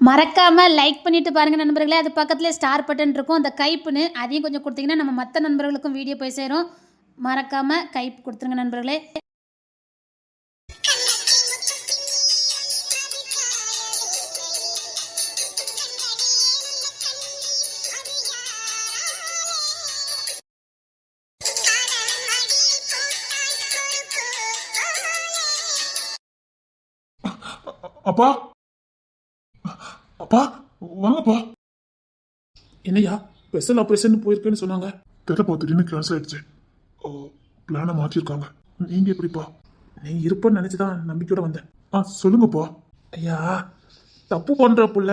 மறக்காமல் லைக் பண்ணிட்டு பாருங்கள் நண்பர்களே. அது பக்கத்துலேயே ஸ்டார் பட்டன் இருக்கும், அந்த கைப்புன்னு அதையும் கொஞ்சம் கொடுத்தீங்கன்னா நம்ம மற்ற நண்பர்களுக்கும் வீடியோ போய் சேரும். மறக்காமல் கைப்பு கொடுத்துருங்க நண்பர்களே. அப்பா அப்பா வாங்கப்பா. என்னையா ஸ்பெஷல் ஆப்ரேஷன் போயிருக்கேன்னு சொன்னாங்க. தெரியப்பா, திடீர்னு கேன்சல் ஆயிடுச்சு. பிளானை மாற்றிருக்காங்க. நீங்க எப்படிப்பா? நீ இருப்பன்னு நினைச்சுதான் நம்பிக்கையோட வந்தேன். சொல்லுங்கப்பா. ஐயா, தப்பு பண்ற புள்ள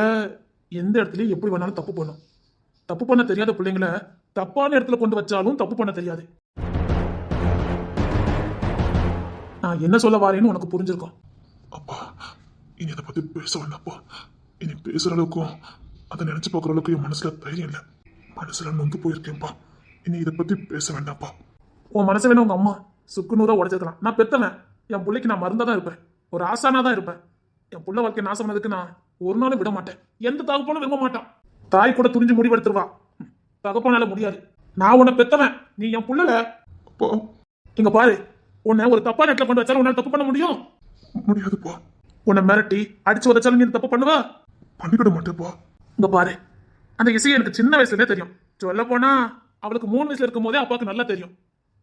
எந்த இடத்துலயும் எப்படி வேணாலும் தப்பு பண்ணும். தப்பு பண்ண தெரியாத பிள்ளைங்களை தப்பான இடத்துல கொண்டு வச்சாலும் தப்பு பண்ண தெரியாது. நான் என்ன சொல்ல வாரேன்னு உனக்கு புரிஞ்சிருக்கும். அப்பா, இனி அதை பத்தி பேச வேண்டாப்பா. இனி பேசுற அளவுக்கும் அதை நினைச்சு பார்க்குற அளவுக்கு என் மனசுல தைரியம் இல்லை. மனசுல நொந்து போயிருக்கேன்ப்பா. இனி இதை பத்தி பேச வேண்டாப்பா. உன் மனசு வேணும் உங்க அம்மா சுக்கு நூறா உடைச்சிருக்கலாம். நான் பெத்தவன், என் பிள்ளைக்கு நான் மருந்தா தான் இருப்பேன், ஒரு ஆசானா தான் இருப்பேன். என் புள்ள வாழ்க்கை நாசம் பண்ணதுக்கு நான் ஒரு நாளும் விட மாட்டேன். எந்த தகப்பனும் விரும்ப மாட்டான். தாய் கூட துணிஞ்சு முடிவெடுத்துருவா, தகப்பனால முடியாது. நான் உன்னை பெத்தவன், நீ என் புள்ளல. அப்பா, இங்க பாரு, உன்னை ஒரு தப்பான இடத்துல கொண்டு வச்சாலும் உன்னால தப்பு பண்ண முடியும்? முடியாதுப்பா. உன்னை மிரட்டி அடிச்சு உதச்சாலும் நீ தப்பு பண்ணுவா? பண்ணிக்கிட மாட்டேப்பா. இங்க பாரு, அந்த இசையை எனக்கு சின்ன வயசுலயே தெரியும். சொல்ல போனா அவளுக்கு 3 வயசுல இருக்கும் போதே அப்பாவுக்கு நல்லா தெரியும்.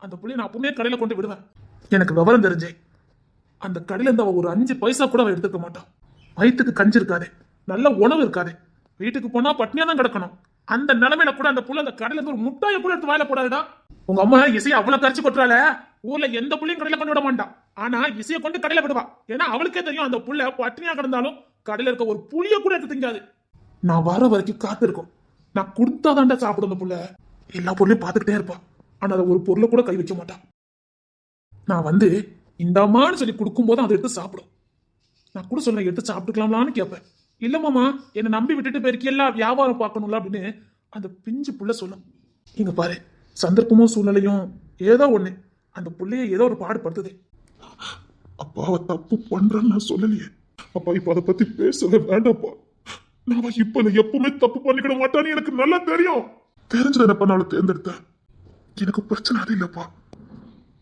அந்த புள்ளைய நான் அப்பவுமே கடையில கொண்டு விடுவேன். எனக்கு விவரம் தெரிஞ்சே அந்த கடையில இருந்து அவ ஒரு 5 பைசா கூட அவ எடுத்துக்க மாட்டான். வயிற்றுக்கு கஞ்சி இருக்காது, நல்ல உணவு இருக்காது, வீட்டுக்கு போனா பட்னியா தான் கிடக்கணும். அந்த நிலைமையில கூட அந்த புள்ள அந்த கடையில இருந்து ஒரு முட்டாயை கூட எடுத்து வாயில போடாதுடா. உங்க அம்மா இசையை அவ்வளவு கரைச்சு கொட்டுறால, ஊர்ல எந்த புள்ளையும் கடையில கொண்டு விட மாட்டான். ஆனா இசையை கொண்டு கடையில விடுவா. ஏன்னா அவளுக்கே தெரியும் அந்த புள்ள பட்னியா கிடந்தாலும் கடையில இருக்க ஒரு புளிய கூட எடுத்து திங்காது. நான் வர வரைக்கும் காத்து இருக்கும். நான் கொடுத்தாதான்டா சாப்பிடும் அந்த புள்ள. எல்லா பொருளையும் பார்த்துக்கிட்டே இருப்பான், ஆனா அதை ஒரு பொருளை கூட கை வைக்க மாட்டான். நான் வந்து இந்தம்மான்னு சொல்லி கொடுக்கும் போது அதை எடுத்து சாப்பிடும். நான் கூட சொல்ல எடுத்து சாப்பிட்டுக்கலாம்லான்னு கேட்பேன். இல்ல மாமா, என்னை நம்பி விட்டுட்டு போயிருக்க, எல்லாம் வியாபாரம் பார்க்கணும்ல அப்படின்னு அந்த பிஞ்சு புள்ள சொல்லும். இங்க பாரு, சந்தர்ப்பமும் சூழ்நிலையும் ஏதோ ஒண்ணு அந்த புள்ளைய ஏதோ ஒரு பாடுபடுத்துது. அப்பாவை தப்பு பண்றேன்னு நான் சொல்லலையே. அப்பா, இப்ப அதை பத்தி பேசவே வேண்டாப்பா. நான் இப்ப எப்பவுமே தப்பு பண்ணிக்கிட மாட்டான்னு எனக்கு நல்லா தெரியும். தெரிஞ்சது என்னப்பா நான் தேர்ந்தெடுத்தேன். எனக்கு பிரச்சனை அது இல்லப்பா.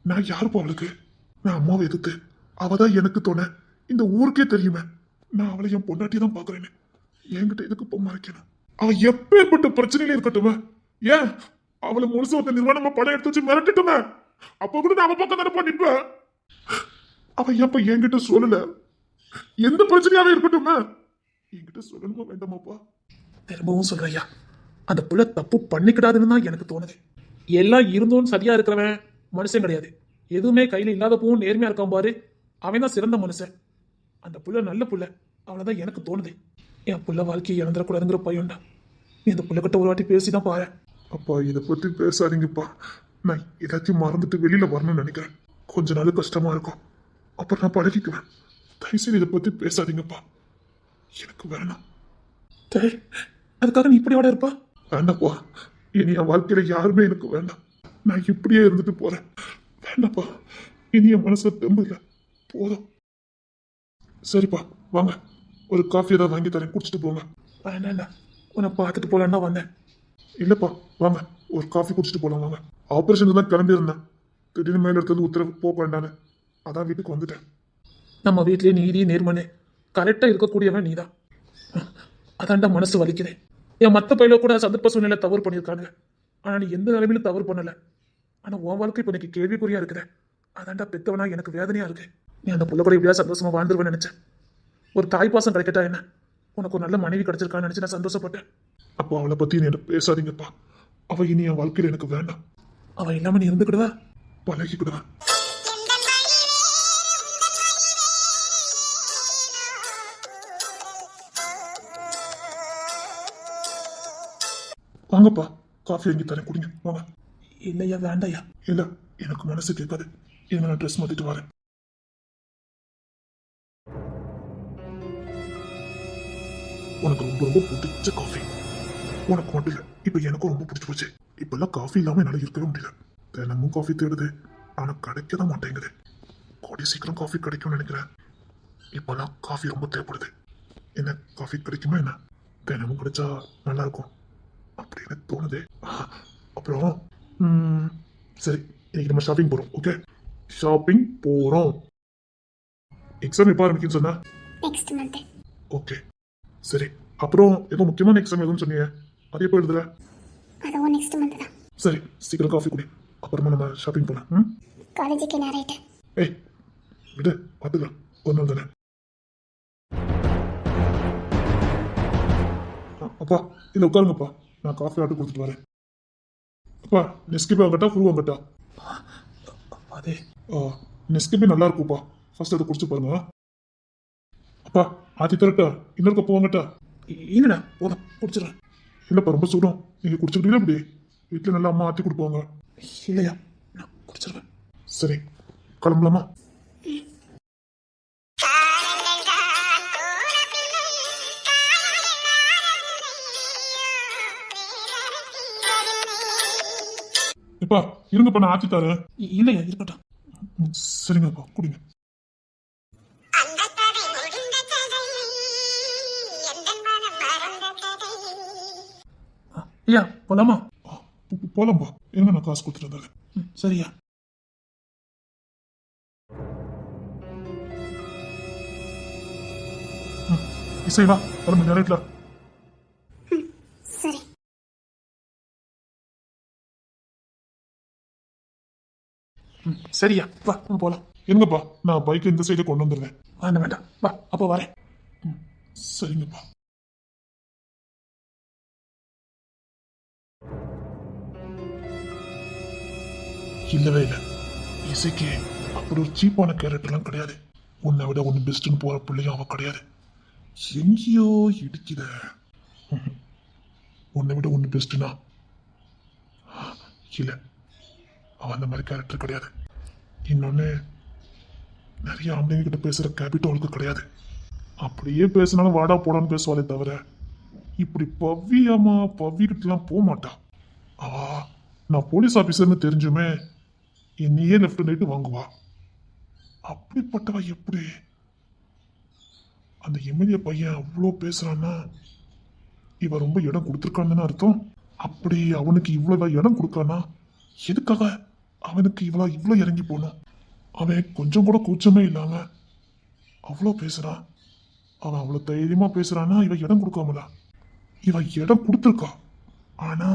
நான் யாருப்பா அவளுக்கு? நான் அம்மாவை எதிர்த்து அவதான் எனக்கு தோண இந்த ஊருக்கே தெரியுமே. நான் அவளை என் பொண்டாட்டி தான் பாக்குறேன்னு என்கிட்ட எதுக்கு இப்போ மறைக்கணும்? அவ எப்பேற்பட்ட பிரச்சனையில இருக்கட்டுமே. ஏன் அவளை முழுசு ஒரு நிர்வாணமா படம் எடுத்து வச்சு மிரட்டுட்டுமே, அப்ப கூட நான் அவ பக்கம் தானே நிற்பேன். அவ எப்ப என்கிட்ட சொல்லல? எந்த பிரச்சனையாவே இருக்கட்டுமே, என்கிட்ட சொல்லணுமா வேண்டாமாப்பா? திரும்பவும் சொல்றையா, அந்த புள்ள தப்பு பண்ணிக்கிடாதுன்னு தான் எனக்கு தோணுது. எல்லாம் இருந்தோன்னு சரியா இருக்கிறவன் மனுஷன் கிடையாது. எதுவுமே கையில இல்லாதப்பவும் நேர்மையா இருக்கான் பாரு, அவன் தான் சிறந்த மனுஷன். அந்த புள்ள நல்ல புள்ள, அவ்வளவுதான் எனக்கு தோணுது. என் புள்ள வாழ்க்கையை இழந்துடக்கூடாதுங்கிற பையன்டா. நீ அந்த புள்ளகிட்ட ஒரு வாட்டி பேசிதான் பாரு. அப்பா, இதை பத்தி பேசாதீங்கப்பா. நான் எல்லாத்தையும் மறந்துட்டு வெளியில வரணும்னு நினைக்கிறேன். கொஞ்ச நாள் கஷ்டமா இருக்கும், அப்புறம் நான் பழகிக்குவேன். தயவுசெய்து இதை பத்தி பேசாதீங்கப்பா, எனக்கு வேணாம். அதுக்காக நீ இப்படி வாட இருப்பா? வேண்டாப்பா, இனி என் வாழ்க்கையில யாருமே எனக்கு வேண்டாம். நான் இப்படியே இருந்துட்டு போறேன். வேண்டாப்பா, இனி என் மனசுல தெம்பு இல்லை, போதும். சரிப்பா, வாங்க, ஒரு காஃபி ஏதாவது வாங்கி தரேன், குடிச்சிட்டு போங்க. வேண்டாம்டா, உன்னை பார்த்துட்டு போலான்னா வந்தேன். இல்லப்பா, வாங்க, ஒரு காஃபி குடிச்சிட்டு போலாம். வாங்க. ஆபரேஷன் தான் கிளம்பி இருந்தேன், திடீர்னு மேல எடுத்து உத்தரவு போக வேண்டான்னு அதான் வீட்டுக்கு வந்துட்டேன். நம்ம வீட்லயே நீதி நேர்மனே கரெக்டா இருக்கக்கூடியவன் நீதான். அதான்டா மனசு வலிக்குது. என் மத்த பையில கூட சந்தர்ப்ப சூழ்நிலை தவறு பண்ணியிருக்காங்க, ஆனா நீ எந்த நிலைமையிலும் தவறு பண்ணல. ஆனா உன் வாழ்க்கை இப்ப எனக்கு கேள்விக்குறியா இருக்குது. அதான்டா பெத்தவனா எனக்கு வேதனையா இருக்கு. நீ அந்த புள்ள கூட இப்படியா சந்தோஷமா வாழ்ந்துருவேன்னு நினைச்சேன். ஒரு தாய்ப்பாசம் கிடைக்கட்டா என்ன, உனக்கு ஒரு நல்ல மனைவி கிடைச்சிருக்கான்னு நினைச்சு நான் சந்தோஷப்பட்டேன். அப்போ அவளை பத்தி நீ பேசாதீங்கப்பா. அவ இனி என் வாழ்க்கையில எனக்கு வேண்டாம். அவ இல்லாம நீ இருந்துக்கிடுவா, பழகிக்கிடுவேன். வாங்கப்பா, காஃபி வாங்கி தரேன், குடிங்க. வாங்க. இல்லையா வேண்டாயா? இல்ல, எனக்கு மனசு கேட்காது. இனிமே நான் ட்ரெஸ் மாத்திட்டு வரேன். உனக்கு ரொம்ப ரொம்ப பிடிச்ச காஃபி. உனக்கு மட்டும் இல்ல, இப்ப எனக்கும் ரொம்ப பிடிச்சி போச்சு. இப்பெல்லாம் காஃபி இல்லாம என்னால இருக்கவே முடியல. தினமும் காஃபி தேடுது, ஆனா கிடைக்கதான் மாட்டேங்குது. கூடிய சீக்கிரம் காஃபி கிடைக்கும்னு நினைக்கிறேன். இப்பெல்லாம் காஃபி ரொம்ப தேவைப்படுது. என்ன காஃபி கிடைக்குமா என்ன? தினமும் கிடைச்சா நல்லா இருக்கும் அப்படின்னு தோணுது. அப்புறம் சரி, இன்னைக்கு நம்ம ஷாப்பிங் போறோம். ஓகே, ஷாப்பிங் போறோம். எக்ஸாம் எப்போ ஆரம்பிக்குன்னு சொன்னா? Next month. ஓகே சரி. அப்புறம் ஏதோ முக்கியமான எக்ஸாம் எதுவும் சொன்னீங்க, அது எப்போ எழுதுல? அதுவும் நெக்ஸ்ட் மந்த் தான். சரி, சீக்கிரம் காஃபி குடி, அப்புறமா நம்ம ஷாப்பிங் போகலாம். காலேஜுக்கு நேராயிட்டு. ஏய் விடு, பார்த்துக்கலாம், ஒரு நாள் தானே. அப்பா இல்லை உட்காருங்கப்பா, நான் காஃபி ஆர்டர் கொடுத்துட்டு வரேன். அப்பா நெஸ்கேபே வாங்கட்டா ஃபுல் வாங்கட்டா? அதே நெஸ்கேபே நல்லா இருக்கும்ப்பா, ஃபர்ஸ்ட் அதை குடிச்சு பாருங்க. அப்பா ஆத்தி தரட்டா, இன்னொரு கப்பு வாங்கட்டா? இல்லைடா போதும் குடிச்சிடுறேன். இல்லைப்பா ரொம்ப சூடம், நீங்கள் குடிச்சுக்கிட்டீங்களா இப்படி? வீட்டில் நல்லா அம்மா ஆற்றி கொடுப்பாங்க. இல்லையா, நான் குடிச்சிருவேன். சரி கிளம்பலாமா? இப்பா இருங்கப்பா, நான் ஆற்றி தரேன். இல்லையா இருக்கட்டும். சரிங்கப்பா குடிங்க. ஐயா போலாமா? போலாம்ப்பா, இருங்க நான் காசு கொடுத்துட்டு வந்தேன். சரியா. இசை வா, கிளம்பு நேரத்துல. சரி. சரியா வா போலாம். இருங்கப்பா, நான் பைக் இந்த சைடு கொண்டு வந்துடுறேன். வேண்டாம் வேண்டாம் வா அப்போ வரேன். சரிங்கப்பா. இல்லவே இல்லை, இசைக்கு அப்படி ஒரு சீப்பான கேரக்டர்லாம் கிடையாது. உன்னை விட ஒன்று பெஸ்ட்னு போற பிள்ளையும் அவ கிடையாது. எங்கேயோ இடிக்குத. உன்னை விட ஒன்று பெஸ்ட்னா இல்லை, அவன் அந்த மாதிரி கேரக்டர் கிடையாது. இன்னொன்று, நிறைய ஆம்பளைங்க கிட்ட பேசுற கேபிட் அவளுக்கு கிடையாது. அப்படியே பேசினாலும் வாடா போடான்னு பேசுவாளே தவிர இப்படி பவ்வியாமா பவ்விக்கிட்டலாம் போக மாட்டா. அவா நான் போலீஸ் ஆபீசர்னு தெரிஞ்சுமே என்னையே லெஃப்ட் ரைட்டு வாங்குவா. அப்படிப்பட்டவ எப்படி அந்த எம்எல்ஏ பையன் அவ்வளோ பேசுறான்னா இவ ரொம்ப இடம் கொடுத்துருக்கான்னு அர்த்தம். அப்படி அவனுக்கு இவ்வளவு இடம் கொடுக்கானா எதுக்காக அவனுக்கு இவ்வளோ இறங்கி போகணும்? அவன் கொஞ்சம் கூட கூச்சமே இல்லாம அவ்வளோ பேசுறான். அவன் அவ்வளோ தைரியமா பேசுறான்னா இவ இடம் கொடுக்காமலா? இவ இடம் கொடுத்துருக்கா, ஆனா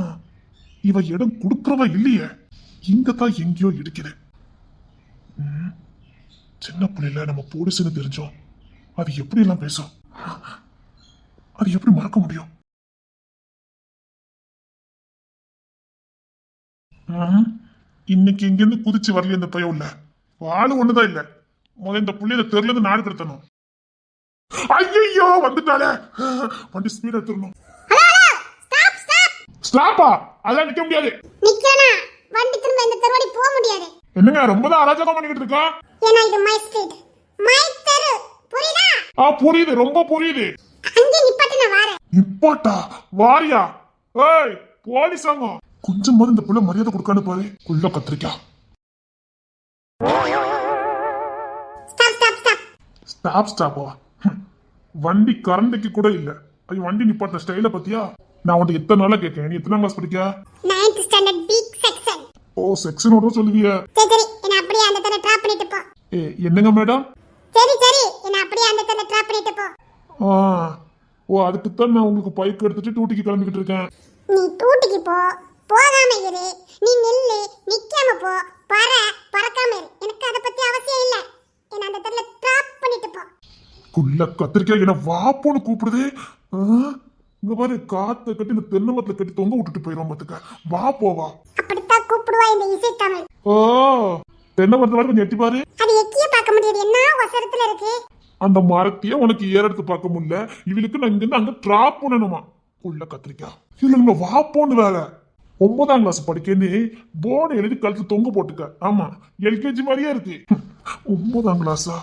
இவ இடம் கொடுக்கறவ இல்லையே. இங்கதான் எங்கேயோ இடிக்குது. சின்ன பிள்ளைல நம்ம போலீஸ்னு தெரிஞ்சோம், அது எப்படி எல்லாம் பேசும்? அது எப்படி மறக்க முடியும்? இன்னைக்கு இங்கிருந்து குதிச்சு வரல இந்த பையன் உள்ள வாழ ஒண்ணுதான் இல்ல. முதல்ல இந்த புள்ளைய தெருல இருந்து நாடு கடத்தணும். ஐயோ வந்துட்டாலே, வண்டி ஸ்பீட் எடுத்துடணும். ஸ்டாப்பா? அதெல்லாம் நிக்க முடியாது. நிக்கனா வண்டி திரும்ப இந்த தெருவடி போக முடியாது. என்னங்க ரொம்ப தான் அராஜகம் பண்ணிக்கிட்டு இருக்கா? ஏன்னா இது மை ஸ்ட்ரீட், மை தெரு, புரியுதா? புரியுது, ரொம்ப புரியுது. அங்க நிப்பாட்டு, நான் வரேன். நிப்பாட்டா? வாரியா? ஏய் போலீஸ் வாங்க. கொஞ்சம் போது இந்த புள்ள மரியாதை கொடுக்கான்னு பாரு. குள்ள கத்திரிக்கா. Stop stop stop. ஸ்டாப் ஸ்டாப்பா? வண்டி கரண்டைக்கு கூட இல்ல. ஐயோ வண்டி நிப்பாட்ட ஸ்டைல பத்தியா? நான் உன்கிட்ட எத்தனை நாளா கேட்கேன், நீ எத்தனை கிளாஸ் படிக்க? 9th standard B section. ஓ செக்ஷனோட சொல்லுவிய? சரி சரி, என்ன அப்படியே அந்த தர டிராப் பண்ணிட்டு போ. என்னங்க மேடம்? சரி சரி, என்ன அப்படியே அந்த தர டிராப் பண்ணிட்டு போ. ஓ அதுக்கு தான் நான் உங்களுக்கு பைக் எடுத்துட்டு டூட்டிக்கு கிளம்பிக்கிட்டு இருக்கேன். நீ டூட்டிக்கு போ, போகாம இரு. நீ நில்லு, நிக்காம போ, பறக்காம இரு. எனக்கு அத பத்தி அவசியம் இல்ல. என்ன அந்த தரல டிராப் பண்ணிட்டு போ. குள்ள கத்திரிக்காய் என்ன வாப்போன்னு கூப்பிடுது. இங்க பாரு, காத்த கட்டி இந்த தென்னை மரத்துல கட்டி தொங்க விட்டுட்டு போயிடும் பாத்துக்க. வா போவா. அப்படித்தான் கூப்பிடுவா இந்த இசை தமிழ். தென்னை மரத்துல வர கொஞ்சம் எட்டி பாரு. அது எக்கிய பார்க்க முடியாது, என்ன ஒசரத்துல இருக்கு. அந்த மரத்தையே உனக்கு ஏறெடுத்து பார்க்க முடியல, இவளுக்கு நான் இங்க இருந்து அங்க டிராப் பண்ணணுமா? குள்ள கத்திரிக்காய். இதுல நம்ம வாப்போன்னு வேற. 9ஆம் கிளாஸ் படிக்கன்னு போர்டு எழுதி கழுத்து தொங்க போட்டுக்க. ஆமா எல்கேஜி மாதிரியே இருக்கு. 9ஆம் கிளாஸா?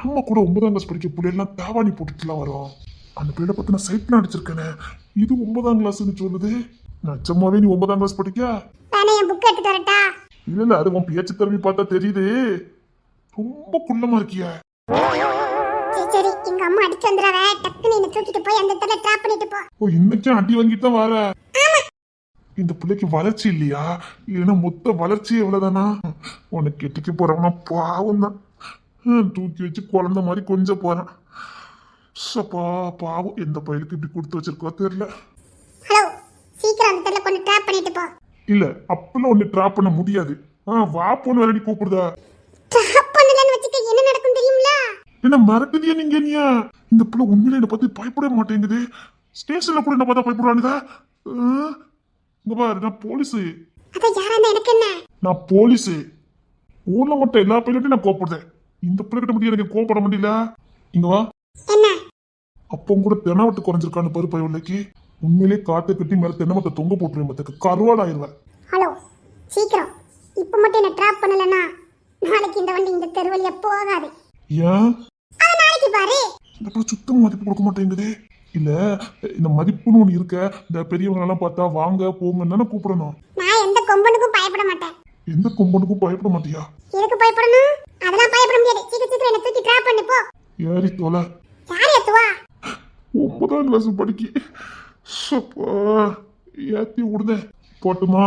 நம்ம கூட 9ஆம் கிளாஸ் படிக்க பிள்ளைலாம் தாவாணி போட்டுட்டுலாம் வரும். அந்த பிள்ளை பத்தி நான் சைட்லாம் அடிச்சிருக்கேனே, இது 9ஆம் கிளாஸ்ன்னு சொல்லுது. நிச்சயமாவே நீ 9ஆம் கிளாஸ் படிக்க? நானே என் புக் எடுத்து வரட்டா? இல்ல அது உன் பேச்சு திறமை பார்த்தா தெரியுது. ரொம்ப குள்ளமா இருக்கிய. சரி சரி எங்க அம்மா அடிச்சு வந்துடாவ, டக்குன்னு என்ன தூக்கிட்டு போய் அந்த இடத்துல டிராப் பண்ணிட்டு போ. ஓ இன்னைக்கும் அடி வாங்கிட்டு தான் வர. இந்த பிள்ளைக்கு வளர்ச்சி இல்லையா, இல்லைன்னா மொத்த வளர்ச்சி எவ்வளவுதானா? உனக்கு கெட்டிக்க போறவனா பாவம் தான். தூக்கி வச்சு குழந்தை மாதிரி கொஞ்சம் போறான். சப்பா பாவம், எந்த பையலுக்கு இப்படி கொடுத்து வச்சிருக்கோ தெரியல. ஹலோ, சீக்கிரம் அந்த இடத்துல கொண்டு டிராப் பண்ணிட்டு போ. இல்ல அப்பெல்லாம் ஒண்ணு டிராப் பண்ண முடியாது. வா போன்னு வேற நீ கூப்பிடுதா? டிராப் பண்ணலன்னு வச்சுக்க என்ன நடக்கும் தெரியுங்களா? என்ன மறக்குதியா நீங்க? நீயா இந்த பிள்ளை உண்மையில என்ன பத்தி பயப்படவே மாட்டேங்குது. ஸ்டேஷன்ல கூட என்ன பார்த்தா பயப்படுறானுதா. இங்க பாரு, நான் போலீஸு. அத யாரா இருந்தா எனக்கு என்ன? நான் போலீஸு. ஊர்ல மட்டும் எல்லா பையன்கிட்டையும் நான் கோப்படுறேன். இந்த பிள்ளைகிட்ட மட்டும் எனக்கு கோபப்பட முடியல. இங்க வா. என்ன? அப்போ கூட தெனாவட்டு குறைஞ்சிருக்கான்னு பாரு பையனுக்கு. உண்மையிலே காட்டு கட்டி மேல தென்னமத்தை தொங்க போட்டுருவேன், மத்தக்கு கருவாடு ஆயிருவேன். ஹலோ, சீக்கிரம் இப்ப மட்டும் என்ன டிராப் பண்ணலனா நாளைக்கு இந்த வண்டி இந்த தெரு வழியா போகாது. ஏன் அத நாளைக்கு பாரு. இந்த பிள்ளை சுத்தமா மதிப்பு கொடுக்க மாட்டேங்குது. இல்ல இந்த மதிப்புன்னு ஒண்ணு இருக்க. இந்த பெரியவங்க எல்லாம் பார்த்தா வாங்க போங்கன்னு தானே கூப்பிடணும். நான் எந்த கொம்பனுக்கும் பயப்பட மாட்டேன். எந்த கொம்பனுக்கும் பயப்பட மாட்டியா? எதுக்கு பயப்படணும்? அதெல்லாம் பயப்பட முடியாது. சீக்கிரம் என்ன தூக்கி டிராப் பண்ணு போ. ஏறி தோலை. யார் ஏத்துவா? 9ஆம் கிளாஸ் படிக்க. சப்பா, ஏத்தி விடுதேன். போட்டுமா?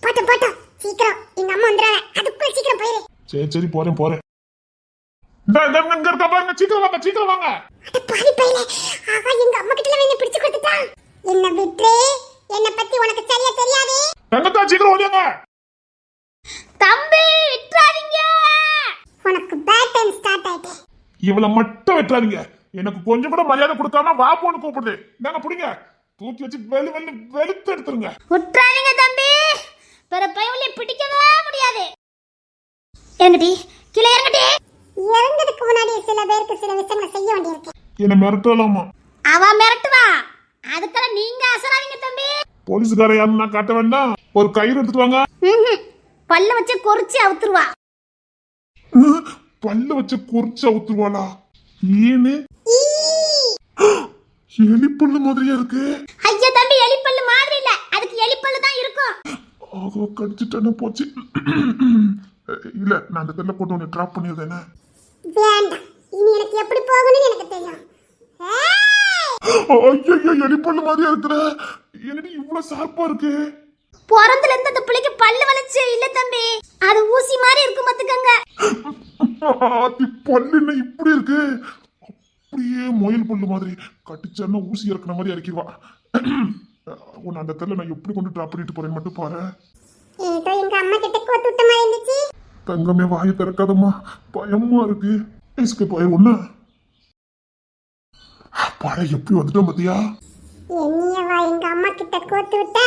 போட்டு போட்டு சீக்கிரம் எங்க அம்மா வந்துறாங்க. அதுக்குள்ள சீக்கிரம் போயிரு. சரி போறேன் போறேன். இங்க இருக்கா பாருங்க, சீக்கிரம் வாங்க சீக்கிரம் வாங்க. அட பாவி பையலே, ஆகா எங்க அம்மா கிட்ட என்ன பிடிச்சு கொடுத்துட்டான். என்ன விட்ரே, என்ன பத்தி உனக்கு சரியா தெரியாது. தங்கத்தா சீக்கிரம் ஓடியாங்க. தம்பி விட்டுறாதீங்க. உனக்கு பேட் டைம் ஸ்டார்ட் ஆயிட்டு. இவளை மட்டும் வெட்டாதீங்க. எனக்கு கொஞ்சம் கூட மரியாதை கொடுக்காம வா போன்னு கூப்பிடுது. நாங்க புடிங்க, தூக்கி வச்சு வெளுத்து எடுத்துருங்க. விட்டுறாதீங்க தம்பி, பிற பையனை பிடிக்கவே முடியாது. எங்கடி கீழே இறங்கடி. இறங்கிறதுக்கு முன்னாடி சில பேருக்கு சில விஷயங்களை செய்ய வேண்டியிருக்கு. என்ன மிரட்டலாமா? அவ மிரட்டுவா, அதுக்கெல்லாம் நீங்க அசராதீங்க தம்பி. போலீஸ்கார யாருன்னு நான் காட்ட வேண்டாம். ஒரு கயிறு எடுத்துட்டு வாங்க. பல்ல வச்சு கொறிச்சு அவுத்துருவா. பல்ல வச்சு குறிச்சு அவுத்துருவாளா? ஏன்னு எலிப்பல்லு மாதிரியா இருக்கு. ஐயா தம்பி, எலிப்பல்லு மாதிரி இல்ல, அதுக்கு எலிப்பல்லு தான் இருக்கும். அதோ கடிச்சிட்டானே போச்சு. இல்ல நான் அந்த தெல்ல போட்டு ஒன்று ட்ராப் பண்ணிடுறேன். வேண்டாம், இனி எனக்கு எப்படி போகணும்னு எனக்கு தெரியும். ஐயோ எலிப்பல்லு மாதிரியா இருக்கிற. என்னடி இவ்வளவு ஷார்ப்பா இருக்கு? பிறந்துல இருந்து அந்த பிள்ளைக்கு பல்லு வளைச்சு இல்ல தம்பி, அது ஊசி மாதிரி இருக்கும் பாத்துக்கங்க. பல்லு என்ன இப்படி இருக்கு? அப்படியே முயல் பல்லு மாதிரி கட்டிச்சான்னா ஊசி இறக்குற மாதிரி இறக்கிடுவா. உன்னை அந்த தெல்ல நான் எப்படி கொண்டு ட்ராப் பண்ணிட்டு போறேன்னு மட்டும் பாரு. ஏதோ எங்க அம்மா கிட்ட கோத்து விட்ட மாதிரி இருந்துச்சு. தங்கமே வாயை திறக்காதம்மா, பயமா இருக்கு. பயிர் ஒண்ணு பாரு, எப்படி வந்துட்டோம் பாத்தியா? என்னையவா எங்க அம்மா கிட்ட கோத்து விட்ட?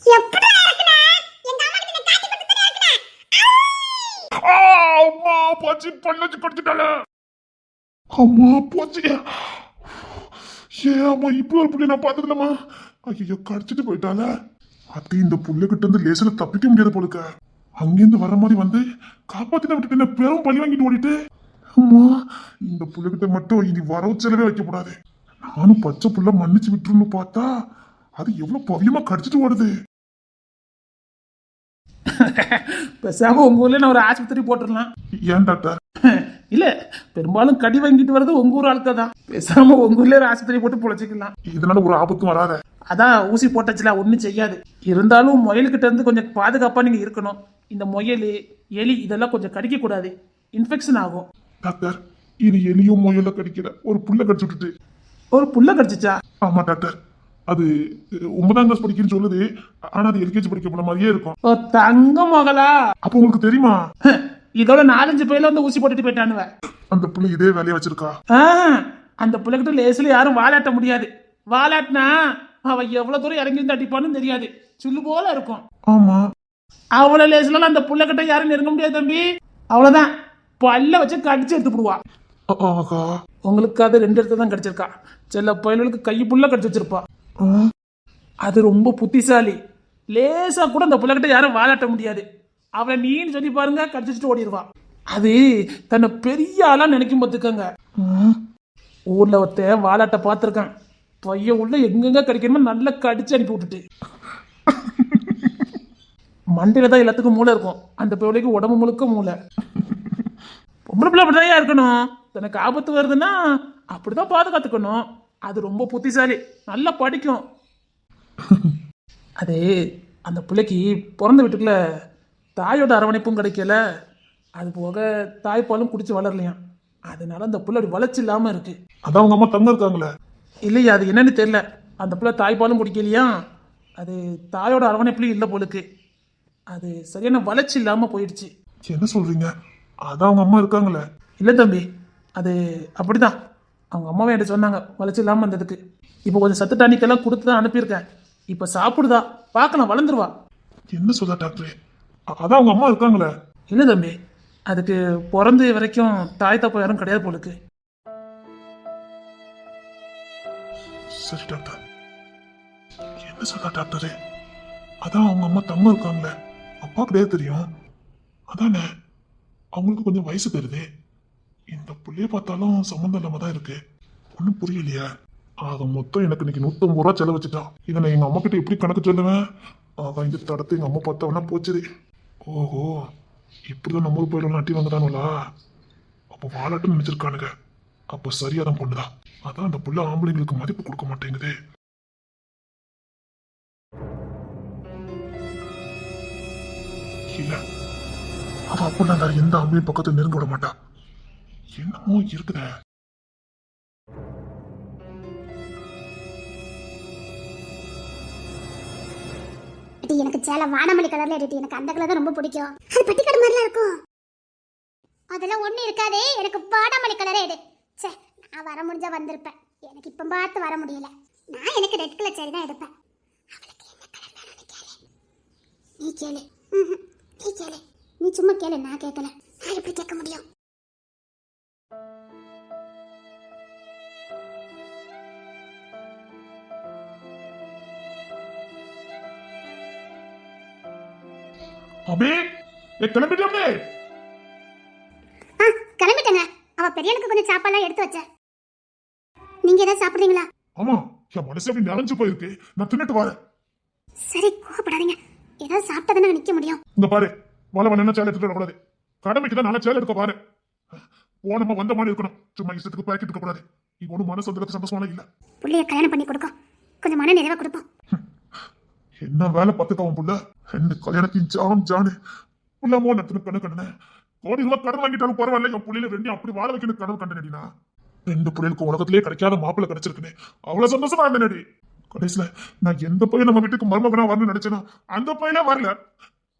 எப்படி இருக்கனா? எங்க அம்மா கிட்ட காட்டி கொடுத்துட்டே இருக்கனா? அம்மா போச்சு, பல்லு வச்சு கடிச்சிட்டால. அம்மா போச்சு. அம்மா இப்படி ஒரு புள்ளி நான் பார்த்ததில்லம்மா. ஐயோ கடிச்சிட்டு போயிட்டால. அத்தி இந்த புள்ளைகிட்ட இருந்து லேசில தப்பிக்க முடியாது போலுக்க. அங்கிருந்து வர மாதிரி வந்து காப்பாத்தின விட்டுட்டு என்ன பெரும் பழி வாங்கிட்டு ஓடிட்டு. அம்மா இந்த புள்ளைகிட்ட மட்டும் இனி வரவு செலவே வைக்க கூடாது. நானும் பச்சை புள்ள மன்னிச்சு விட்டுருன்னு பார்த்தா அது எவ்வளவு பவியமா கடிச்சிட்டு ஓடுது. பேசாம உங்க ஊர்ல நான் ஒரு ஆஸ்பத்திரி போட்டுடலாம். ஏன் டாக்டர்? இல்ல, பெரும்பாலும் கடி வாங்கிட்டு வர்றது உங்க ஊர் ஆளுக்க தான். பேசாம உங்க ஊர்ல ஒரு ஆஸ்பத்திரி போட்டு பொழைச்சிக்கலாம். இதனால ஒரு ஆபத்தும் வராத. அதான் ஊசி போட்டச்சுல ஒன்றும் செய்யாது. இருந்தாலும் முயல்கிட்ட இருந்து கொஞ்சம் பாதுகாப்பா நீங்க இருக்கணும். இந்த முயல் எலி இதெல்லாம் கொஞ்சம் கடிக்க கூடாது, இன்ஃபெக்ஷன் ஆகும். டாக்டர் இது எலியும் முயல கடிக்கல, ஒரு புள்ள கடிச்சு விட்டுட்டு. ஒரு புள்ள கடிச்சிச்சா? ஆமா டாக்டர், அது 9ஆம் கிளாஸ் படிக்குன்னு சொல்லுது. ஆனா அது எல்கேஜி படிக்க போன மாதிரியே இருக்கும். ஓ தங்க மகளா? அப்ப உங்களுக்கு தெரியுமா? இதோட 4-5 பேர்ல வந்து ஊசி போட்டுட்டு போயிட்டானுவ. அந்த புள்ள இதே வேலையை வச்சிருக்கா. அந்த பிள்ளைகிட்ட லேசில யாரும் வாலாட்ட முடியாது. வாலாட்டினா அவ எவ்வளவு தூரம் இறங்கி வந்து அடிப்பான்னு தெரியாது, சுள்ளு போல இருக்கும். ஆமா, அவ்வளவு லேசில அந்த புள்ளகிட்ட யாரும் நெருங்க முடியாது தம்பி. அவ்வளவுதான், பல்ல வச்சு கடிச்சு எடுத்து போடுவா. ஆகா, உங்களுக்கு அது 2 இடத்துல தான் கடிச்சிருக்கா. சில பயல்களுக்கு கை புள்ள கடிச்சு வச்சிருப்பா. அது ரொம்ப புத்திசாலி. லேசா கூட அந்த புள்ளகிட்ட யாரும் வாலாட்ட முடியாது. அவளை நீன்னு சொல்லி பாருங்க, கடிச்சிட்டு ஓடிடுவா. அது தன்னை பெரிய ஆளா நினைக்கும் பார்த்துக்கங்க. ஊர்ல ஒருத்த வாலாட்ட பார்த்துருக்கான். பையன் உள்ள எங்கெங்க கடிக்கணுமோ நல்லா கடிச்சு அனுப்பி விட்டுட்டு. மண்டையில தான் எல்லாத்துக்கும் மூளை இருக்கும், அந்த பிள்ளைக்கு உடம்பு முழுக்க மூளை. பொம்பளை பிள்ளை அப்படிதான் இருக்கணும், தனக்கு ஆபத்து வருதுன்னா அப்படிதான் பாதுகாத்துக்கணும். அது ரொம்ப புத்திசாலி, நல்லா படிக்கும். அது அந்த பிள்ளைக்கு பிறந்த வீட்டுக்குள்ள தாயோட அரவணைப்பும் கிடைக்கல, அது போக தாய்ப்பாலும் குடிச்சு வளரலையாம். அதனால அந்த பிள்ளை அப்படி வளர்ச்சி இல்லாம இருக்கு. அதான் அவங்க அம்மா தங்க இருக்காங்களே. இல்லையா, அது என்னன்னு தெரியல. அந்த பிள்ளை தாய்ப்பாலும் குடிக்கலையா, அது தாயோட அரவணைப்புலையும் இல்லை போலுக்கு. அது சரியான வளர்ச்சி இல்லாம போயிடுச்சு. என்ன சொல்றீங்க? அதான் அவங்க அம்மா இருக்காங்களே. இல்லை தம்பி, அது அப்படிதான். அவங்க அம்மாவே என்கிட்ட சொன்னாங்க வளர்ச்சி இல்லாமல் இருந்ததுக்கு. இப்போ கொஞ்சம் சத்து டானிக்கெல்லாம் கொடுத்து தான் அனுப்பியிருக்கேன். இப்போ சாப்பிடுதா, பார்க்கலாம், வளர்ந்துருவா. என்ன சொல்ற டாக்டரே? அதான் அவங்க அம்மா இருக்காங்களே. இல்லை தம்பி, அதுக்கு பிறந்த வரைக்கும் தாய் தப்பா யாரும் கிடையாது போலுக்கு. சரி டாக்டர். என்ன சொல்ற டாக்டரே? அதான் அவங்க அம்மா தங்க இருக்காங்களே, அப்பா கிடையாது தெரியும். அதானே அவங்களுக்கு கொஞ்சம் வயசு தருது. இந்த புள்ளைய பார்த்தாலும் சம்மந்தம் இல்லாம தான் இருக்கு. ஒன்றும் புரியலையா? ஆக மொத்தம் எனக்கு இன்னைக்கு 150 ரூபா செலவு வச்சுட்டான். இதை நான் எங்க அம்மா கிட்ட எப்படி கணக்கு சொல்லுவேன்? ஆக இந்த தடத்தை எங்க அம்மா பார்த்தவனா போச்சுது. ஓஹோ, இப்படிதான் நம்ம ஊர் போயிடலாம் அட்டி வாங்குறானுங்களா? அப்போ வாழாட்டுன்னு நினைச்சிருக்கானுங்க. அப்போ சரியாதான் பொண்ணுதான். அதான் அந்த புள்ள ஆம்பளைங்களுக்கு மதிப்பு கொடுக்க மாட்டேங்குது. இல்ல, அவ அப்படின்னா எந்த ஆம்பளையும் பக்கத்துல நெருங்க விட மாட்டா. என்னமோ இருக்குதே. எனக்கு சேலை வானமல்லி கலர்ல எடுத்து, எனக்கு அந்த கலர் தான் ரொம்ப பிடிக்கும். அது பட்டிக்காடு மாதிரிலாம் இருக்கும். அதெல்லாம் ஒண்ணு இருக்காதே, எனக்கு வானமல்லி கலரே எடு. சே, நான் வர முடிஞ்சா வந்திருப்பேன். எனக்கு இப்ப பார்த்து வர முடியல. நான் எனக்கு ரெட் கலர் சேரி தான் எடுப்பேன். அவளுக்கு என்ன கலர் வேணும்னு கேளு. நீ கேளு. நீ கேளு. நீ சும்மா கேளு, நான் கேட்கல. நான் எப்படி கேட்க முடியும்? அபே, கிளம்பிட்டே. கிளம்பிட்டேங்க. அவ பெரியனுக்கு கொஞ்சம் சாப்பாடுலாம் எடுத்து வச்ச. நீங்க ஏதாவது சாப்பிடுறீங்களா? ஆமா, என் மனசு அப்படி நிறைஞ்சு போயிருக்கு. நான் தின்னுட்டு வரேன். சரி, கோவப்படாதீங்க. ஏதாவது சாப்பிட்டதானே நிக்க முடியும். இங்க பாரு, வள என்ன சேலை எடுத்துட்டு வரக்கூடாது. கடமைக்கு தான் நல்லா சேலை எடுக்க பாரு. போனமா வந்த மாதிரி இருக்கணும். சும்மா இஷ்டத்துக்கு பாக்கெட் இருக்க கூடாது. இது ஒன்றும் மனசு வந்துருக்கு சந்தோஷமான இல்ல. புள்ளைய கல்யாணம் பண்ணி கொடுக்கும், கொஞ்சம் மன நிறைவா கொடுப்போம். என்ன வேலை பார்த்துக்கவன் புள்ள. ரெண்டு கல்யாணத்தையும் ஜானு புள்ளமோ நட்டுன்னு கண்ணு கோடி ரூபாய் கடன் வாங்கிட்டாலும் பரவாயில்ல. என் புள்ளையில ரெண்டையும் அப்படி வாழ வைக்கணும் கனவு கண்டனடினா. 2 பிள்ளைகளுக்கு உலகத்திலேயே கிடைக்காத மாப்பிள்ளை கிடைச்சிருக்குனே, அவ்வளவு சந்தோஷமா இருந்தேனடி. கடைசியில நான் எந்த பையன் நம்ம வீட்டுக்கு மருமகனா வரணும்னு நினைச்சேனா அந்த பையனே வரல.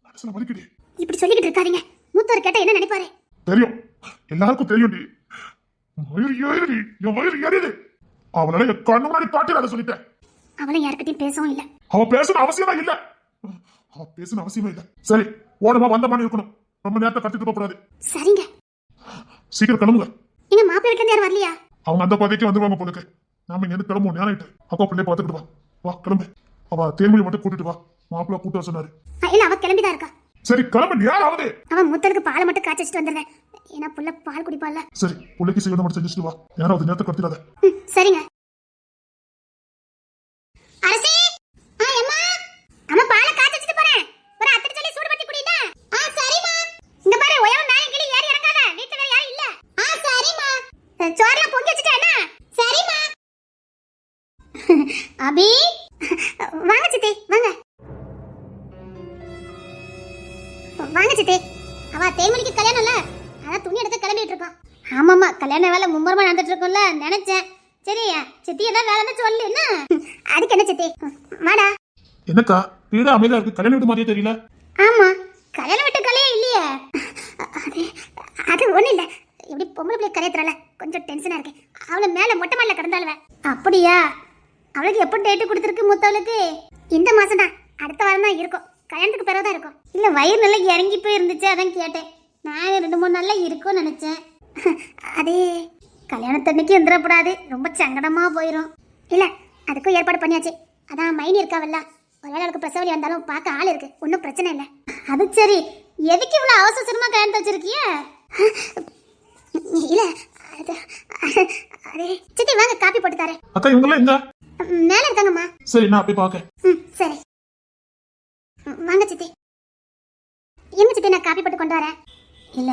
மனசுல வலிக்குடி. இப்படி சொல்லிக்கிட்டு இருக்காதீங்க. மூத்தவர் கேட்டா என்ன நினைப்பாரு? தெரியும், எல்லாருக்கும் தெரியும்டி. வயிறு ஏறுடி, என் வயிறு ஏறியது. அவனால என் கண்ணு முன்னாடி காட்டி அதை சொல்லிட்டேன். அவளும் யாருக்கிட்டையும் பேசவும் இல்ல. அவ பேசணும் அவசியமா இல்ல. அவ பேசணும் அவசியமே இல்ல. சரி, ஓடமா வந்த மாதிரி இருக்கணும். ரொம்ப நேரத்தை கத்திட்டு போக கூடாது. சரிங்க, சீக்கிரம் கிளம்புங்க. எங்க மாப்பிள்ளை வீட்டுல இருந்து யாரும் வரலையா? அவங்க அந்த பாதைக்கு வந்துருவாங்க போலுக்கு. நாம இங்க இருந்து கிளம்புவோம். நேரம் ஆயிட்டு. அக்கா பிள்ளைய பாத்துக்கிட்டு வா. வா கிளம்பு. அவ தேன்மொழி மட்டும் கூட்டிட்டு வா. மாப்பிள்ள கூட்ட வர சொன்னாரு. இல்ல, அவ கிளம்பிதான் இருக்கா. சரி கிளம்பு, நேரம் ஆகுது. அவன் மூத்தருக்கு பாலை மட்டும் காய்ச்சி வச்சுட்டு வந்துடுறேன். ஏன்னா புள்ள பால் குடிப்பால. சரி, பிள்ளைக்கு செய்யணும் மட்டும் செஞ்சுட்டு வா. யாராவது நேரத்தை கடத்திடாத. சரிங்க. அரசி, அம்மா அம்மா பாலை காய்ச்சி வச்சுட்டு போறேன். ஒரு அத்தனை சொல்லி சூடு பண்ணி குடிடா. சரிம்மா. இங்க பாரு, ஒயவன் மேல கீழ ஏறி இறங்காத. வீட்ல வேற யாரும் இல்ல. சரிம்மா. சோறுலாம் பொங்கி வச்சிட்டேனா? சரிம்மா. அபி, வாங்க சித்தி, வாங்க. வாங்க சித்தி. அவ தேன்மொழிக்கு கல்யாணம் இல்ல, அதான் துணி எடுத்து கிளம்பிட்டு இருக்கோம். ஆமாமா, கல்யாண வேலை மும்பரமா நடந்துட்டு இருக்கோம்ல, நினைச்சேன். சரி சித்தி, ஏதாவது வேலை இருந்தா சொல்லு. என்ன அதுக்கு என்ன சித்தி, வாடா. என்னக்கா வீடு அமைதியா இருக்கு, கல்யாண வீடு மாதிரியே தெரியல. ஆமா, கல்யாண வீட்டு கலையே இல்லையே. அது அது ஒண்ணு இல்ல, இப்படி பொம்பளை பிள்ளை கரையத்துறால கொஞ்சம் டென்ஷனா இருக்கு. அவளை மேல மொட்டை மாடல கிடந்தாளுவ. அப்படியா? அவளுக்கு எப்போ டேட்டு கொடுத்துருக்கு மூத்தவளுக்கு? இந்த மாசம் தான், அடுத்த வாரம் தான் இருக்கும். கல்யாணத்துக்கு பிறகுதான் இருக்கும். இல்ல, வயிறு நல்லா இறங்கி போய் இருந்துச்சு, அதான் கேட்டேன். நான் 2-3 நாள்ல இருக்கும்னு நினைச்சேன். அது கல்யாணத்தன்னைக்கு வந்துடக்கூடாது, ரொம்ப சங்கடமா போயிடும். இல்ல, அதுக்கும் ஏற்பாடு பண்ணியாச்சு. அதான் மைனி இருக்காவல்ல, ஒருவேளை அவளுக்கு பிரசவலி வந்தாலும் பார்க்க ஆள் இருக்கு, ஒன்றும் பிரச்சனை இல்லை. அது சரி, எதுக்கு இவ்வளவு அவசரமா கல்யாணத்தை வச்சிருக்கிய? இல்ல, அது சித்தி வாங்க, காப்பி போட்டு தரேன். அக்கா இவங்க எங்க? மேல இருக்காங்கம்மா. சரி, நான் போய் பார்க்க. சரி, வாங்க சித்தி. என்ன சித்தி நான் காப்பி போட்டு கொண்டு வரேன். இல்ல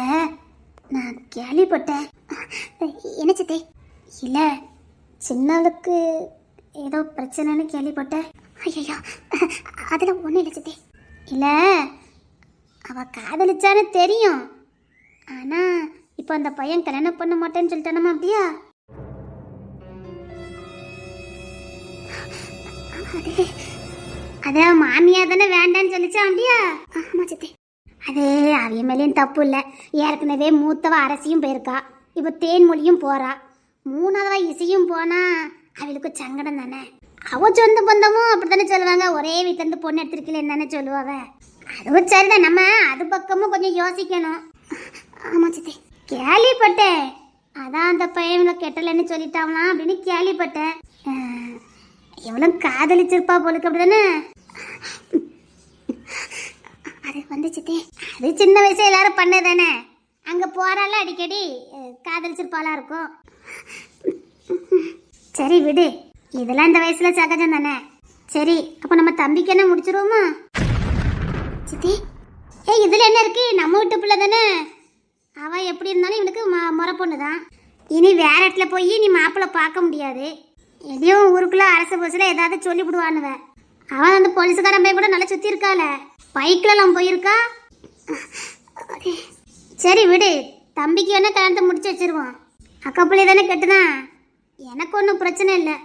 நான் கேள்விப்பட்டேன். என்ன சித்தி? இல்ல சின்னவளுக்கு ஏதோ பிரச்சனைன்னு கேள்விப்பட்டேன். ஐயோ அதுல ஒண்ணும் இல்லை சித்தி. இல்ல அவ காதலிச்சான்னு தெரியும், ஆனா இப்போ அந்த பையன் கல்யாணம் பண்ண மாட்டேன்னு சொல்லிட்டானமா அப்படியா? அது மாமியா தானே வேண்டான்னு சொல்லிச்சா அப்படியா? ஆமா சித்தி. அது அவைய மேலேயும் தப்பு இல்லை. ஏற்கனவே மூத்தவ அரசியும் போயிருக்கா, இப்போ தேன்மொழியும் போறா, மூணாவதா இசையும் போனா அவளுக்கு சங்கடம் தானே. அவ சொந்த பந்தமும் அப்படித்தானே சொல்லுவாங்க, ஒரே வீட்டுல இருந்து பொண்ணு எடுத்திருக்கலன்னு தானே சொல்லுவாவ. அதுவும் சரிதான், நம்ம அது பக்கமும் கொஞ்சம் யோசிக்கணும். ஆமா சித்தி கேள்விப்பட்டேன். அதான் அந்த பையன்ல கெட்டலன்னு சொல்லிட்டாங்களாம் அப்படின்னு கேள்விப்பட்டேன். எவ்வளவு காதலிச்சிருப்பா போலுக்கு அப்படிதானே. அது வந்து சித்தி அது சின்ன வயசுல எல்லாரும் பண்ணதானே, அங்க போறால அடிக்கடி காதலிச்சிருப்பாளா இருக்கும். சரி விடு, இதெல்லாம் இந்த வயசுல சகஜம் தானே. சரி அப்ப நம்ம தம்பிக்கு என்ன முடிச்சிருவோமா? சித்தி இதுல என்ன இருக்கு, நம்ம வீட்டு பிள்ளை தானே, அவ எப்படி இருந்தாலும் இவனுக்கு முறை பொண்ணுதான். இனி வேற இடத்துல போய் நீ மாப்பிள்ளை பார்க்க முடியாது. எதையும் ஊருக்குள்ள அரசு பஸ்ல ஏதாவது சொல்லி விடுவானுவ. அவன் அந்த போலீஸுக்காரன் பையன் கூட நல்லா சுத்தி இருக்கால, பைக்லாம் போயிருக்கா. சரி விடு, தம்பிக்கு வேணா கல்யாணத்தை முடிச்சு வச்சிருவோம். அக்கா பிள்ளை தானே கட்டுதான், எனக்கு ஒன்றும் பிரச்சனை இல்லை.